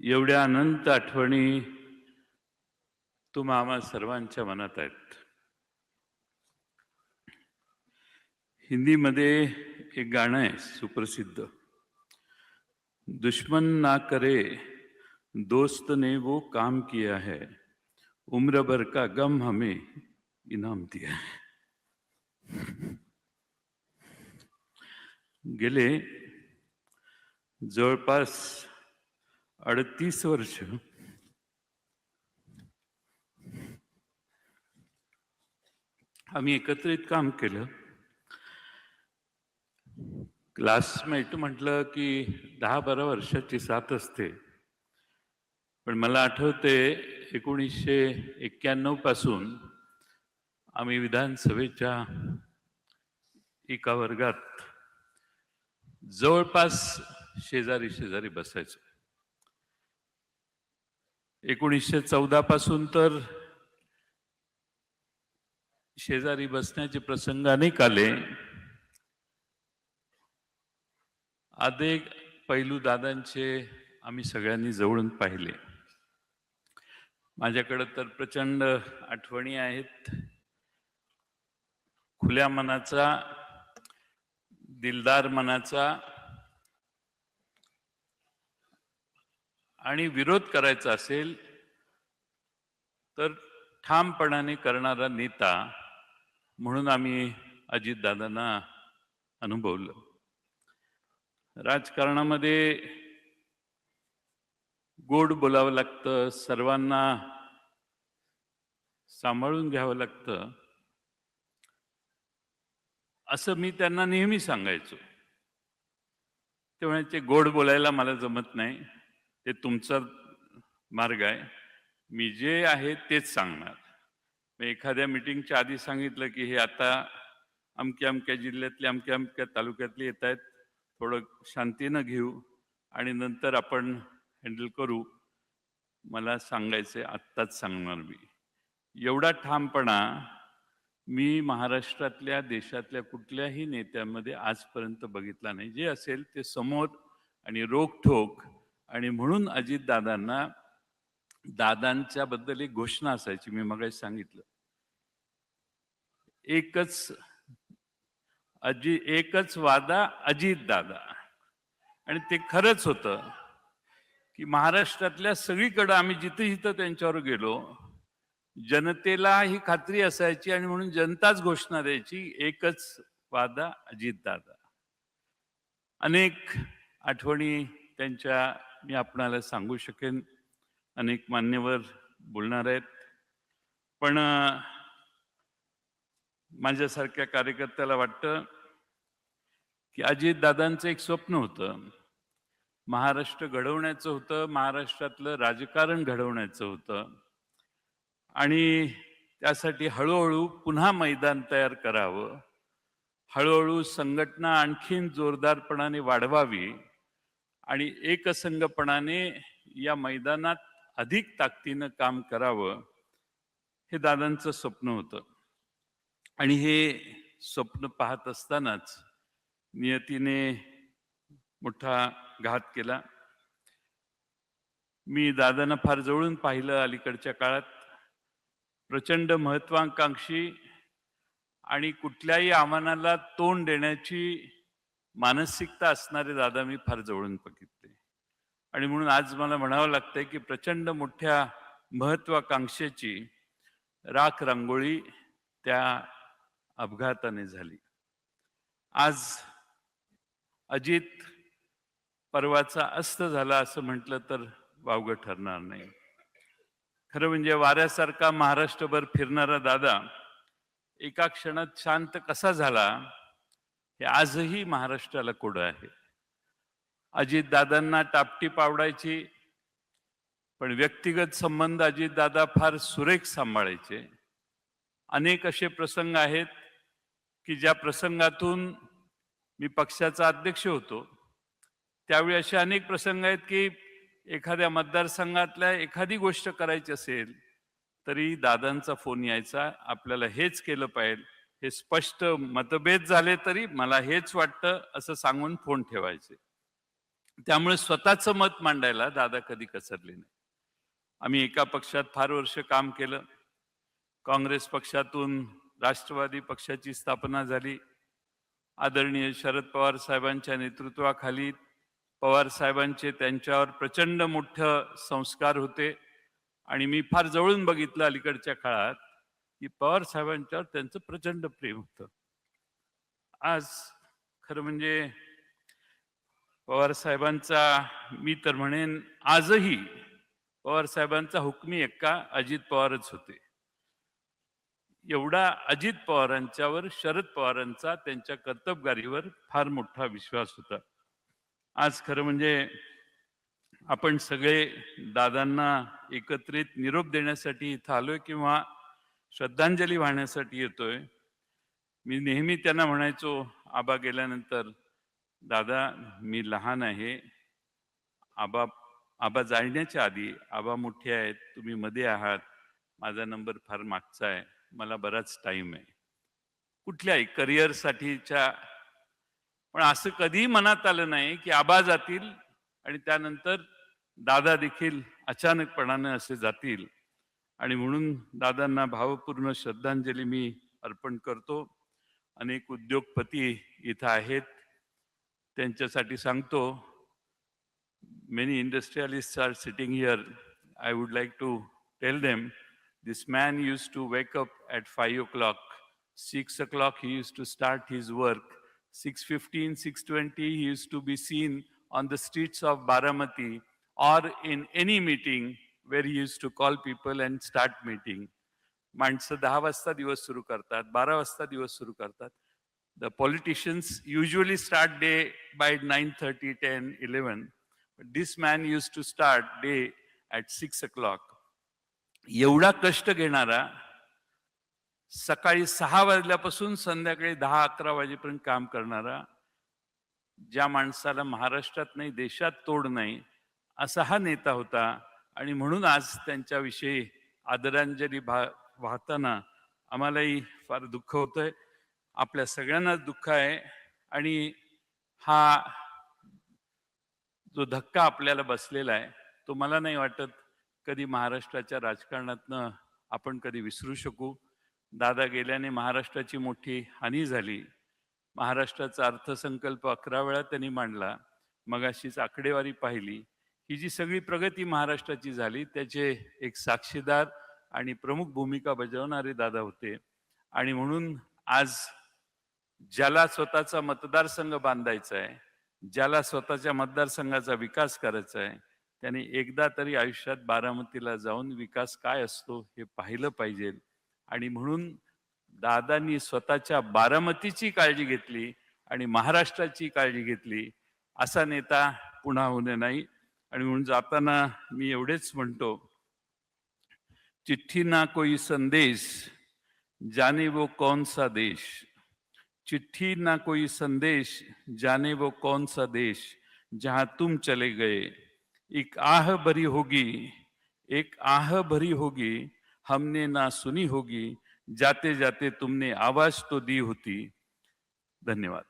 एवढ्या अनंत आठवणी तुम्हा आम्हा सर्वांच्या मनात आहेत. हिंदीमध्ये एक गाणं आहे सुप्रसिद्ध, दुश्मन ना करे दोस्त ने वो काम किया है, उम्र भर का गम हमें इनाम दिया है. गेले जवळपास 38 वर्ष आम्ही एकत्रित काम केलं. क्लासमेट म्हटलं की 10-12 वर्षाची साथ असते, पण मला आठवते 1991 पासून आम्ही विधानसभेच्या एका वर्गात जवळपास शेजारी शेजारी बसायचो. 1914 पासून तर शेजारी बसण्याचे प्रसंग अनेक आले. अनेक पैलू दादांचे आम्ही सगळ्यांनी जवळून पाहिले. माझ्याकडे तर प्रचंड आठवणी आहेत. खुल्या मनाचा, दिलदार मनाचा आणि विरोध करायचा असेल तर ठामपणाने करणारा नेता म्हणून आम्ही अजितदादांना अनुभवलं. राजकारणामध्ये गोड बोलावं लागतं, सर्वांना सांभाळून घ्यावं लागतं, असं मी त्यांना नेहमी सांगायचो. ते म्हणायचे गोड बोलायला मला जमत नाही, ते तुमचा मार्ग आहे, मी जे आहे तेच सांगणार. एखाद्या मीटिंगच्या आधी सांगितलं की हे आता अमक्या अमक्या जिल्ह्यातले अमक्या अमक्या तालुक्यातले येत आहेत, थोडं शांतीनं घेऊ आणि नंतर आपण हँडल करू. मला सांगायचे आत्ताच सांगणार मी. एवढा ठामपणा मी महाराष्ट्रातल्या देशातल्या कुठल्याही नेत्यामध्ये आजपर्यंत बघितला नाही. जे असेल ते समोर आणि रोखठोक. आणि म्हणून अजितदादांना दादांच्या बद्दल एक घोषणा असायची, मी मगाशी सांगितलं, एकच वादा अजितदादा. आणि ते खरंच होतं की महाराष्ट्रातल्या सगळीकडे आम्ही जिथे जिथं त्यांच्यावर गेलो, जनतेला ही खात्री असायची आणि म्हणून जनताच घोषणा द्यायची, एकच वादा अजितदादा. अनेक आठवणी त्यांच्या मी आपणाला सांगू शकेन, अनेक मान्यवर बोलणार आहेत, पण माझ्यासारख्या कार्यकर्त्याला वाटतं की अजितदादांचं एक स्वप्न होतं, महाराष्ट्र घडवण्याचं होतं, महाराष्ट्रातलं राजकारण घडवण्याचं होतं. आणि त्यासाठी हळूहळू पुन्हा मैदान तयार करावं, हळूहळू संघटना आणखीन जोरदारपणाने वाढवावी आणि एकसंघपणाने या मैदानात अधिक ताकदीनं काम करावं, हे दादांचं स्वप्न होतं. आणि हे स्वप्न पाहत असतानाच नियतीने मोठा घात केला. मी दादांना फार जवळून पाहिलं अलीकडच्या काळात. प्रचंड महत्वाकांक्षी आणि कुठल्याही आव्हानाला तोंड देण्याची मानसिकता असणारे दादा मी फार जवळून बघितले. आणि म्हणून आज मला म्हणावं लागतंय की प्रचंड मोठ्या महत्वाकांक्षेची राख रांगोळी त्या अपघाताने झाली. आज अजित पर्वाचा अस्त झाला असं म्हटलं तर वावगं ठरणार नाही. खरं म्हणजे वाऱ्यासारखा महाराष्ट्रभर फिरणारा दादा एका क्षणात शांत कसा झाला, हे आजही महाराष्ट्राला कोडं आहे. अजितदादांना टापटीप आवडायची, पण व्यक्तिगत संबंध अजितदादा फार सुरेख सांभाळायचे. अनेक असे प्रसंग आहेत की ज्या प्रसंगातून मी पक्षाचा अध्यक्ष होतो, त्यावेळी असे अनेक प्रसंग आहेत की एखाद्या मतदारसंघातल्या एखादी गोष्ट करायची असेल तरी दादांचा फोन यायचा, आपल्याला हेच केलं पाहिजे, हे स्पष्ट मतभेद झाले तरी मला हेच वाटतं असं सांगून फोन ठेवायचे. त्यामुळे स्वतःचं मत मांडायला दादा कधी कसरले नाही. आम्ही एका पक्षात फार वर्ष काम केलं. काँग्रेस पक्षातून राष्ट्रवादी पक्षाची स्थापना झाली. आदरणीय शरद पवार साहेबांच्या नेतृत्वाखाली पवार साहेबांचे त्यांच्यावर प्रचंड मोठं संस्कार होते आणि मी फार जवळून बघितलं अलीकडच्या काळात की पवार साहेबांच्यावर त्यांचं प्रचंड प्रेम होतं. आज खरं म्हणजे पवार साहेबांचा मी तर म्हणेन आजही पवार साहेबांचा हुकमी एक्का अजित पवारच होते. एवढा अजित पवारांच्यावर शरद पवारांचा त्यांच्या कर्तबगारीवर फार मोठा विश्वास होता. आज खरं म्हणजे आपण सगळे दादांना एकत्रित निरोप देण्यासाठी इथं आलोय किंवा श्रद्धांजली वाहण्यासाठी येतोय. मी नेहमी त्यांना म्हणायचो आबा गेल्यानंतर, दादा मी लहान आहे, आबा आबा जाण्याच्या आधी आबा मोठे आहेत, तुम्ही मध्ये आहात, माझा नंबर फार मागचा आहे, मला बराच टाइम आहे कुठल्याही करिअरसाठीच्या. पण असं कधीही मनात आलं नाही की आबा जातील आणि त्यानंतर दादा देखील अचानकपणानं असे जातील. आणि म्हणून दादांना भावपूर्ण श्रद्धांजली मी अर्पण करतो. अनेक उद्योगपती इथं आहेत, त्यांच्यासाठी सांगतो. Many industrialists are sitting here. I would like to tell them, this man used to wake up at 5 o'clock. 6 o'clock he used to start his work. 6:15, 6:20 he used to be seen on the streets of Baramati or in any meeting where he used to call people and start meeting. माणसं 10 वाजता दिवस सुरू करतात, 12 वाजता दिवस सुरू करतात. The politicians usually start day by 9:30, 10, 11. But this man used to start day at 6 o'clock. एवढा कष्ट घेणारा, सकाळी 6 वाजल्यापासून संध्याकाळी 10-11 वाजेपर्यंत काम करणारा, ज्या माणसाला महाराष्ट्रात नाही देशात तोड नाही असा हा नेता होता. आणि म्हणून आज त्यांच्याविषयी आदरांजली वाहताना आम्हालाही फार दुःख होतंय. आपल्या सगळ्यांनाच दुःख आहे. आणि हा जो धक्का आपल्याला बसलेला आहे तो मला नाही वाटत कधी महाराष्ट्राच्या राजकारणातनं आपण कधी विसरू शकू. दादा गेल्याने महाराष्ट्राची मोठी हानी झाली. महाराष्ट्राचा अर्थसंकल्प 11 वेळा त्यांनी मांडला. मगाशीच आकडेवारी पाहिली. ही जी सगळी प्रगती महाराष्ट्राची झाली त्याचे एक साक्षीदार आणि प्रमुख भूमिका बजावणारे दादा होते. आणि म्हणून आज ज्याला स्वतःचा मतदारसंघ बांधायचा आहे, ज्याला स्वतःच्या मतदारसंघाचा विकास करायचा आहे, त्याने एकदा तरी आयुष्यात बारामतीला जाऊन विकास काय असतो हे पाहिलं पाहिजे. आणि म्हणून दादांनी स्वतःच्या बारामतीची काळजी घेतली आणि महाराष्ट्राची काळजी घेतली. असा नेता पुन्हा होणे नाही. आणि म्हणून जाताना मी एवढेच म्हणतो, चिट्ठी ना कोई संदेश, जाने वो कौन सा देश. चिट्ठी ना कोई संदेश, जाने वो कौन सा देश, जहां तुम चले गए एक आह भरी होगी, एक आह भरी होगी, हमने ना सुनी होगी, जाते जाते तुमने आवाज तो दी होती. धन्यवाद.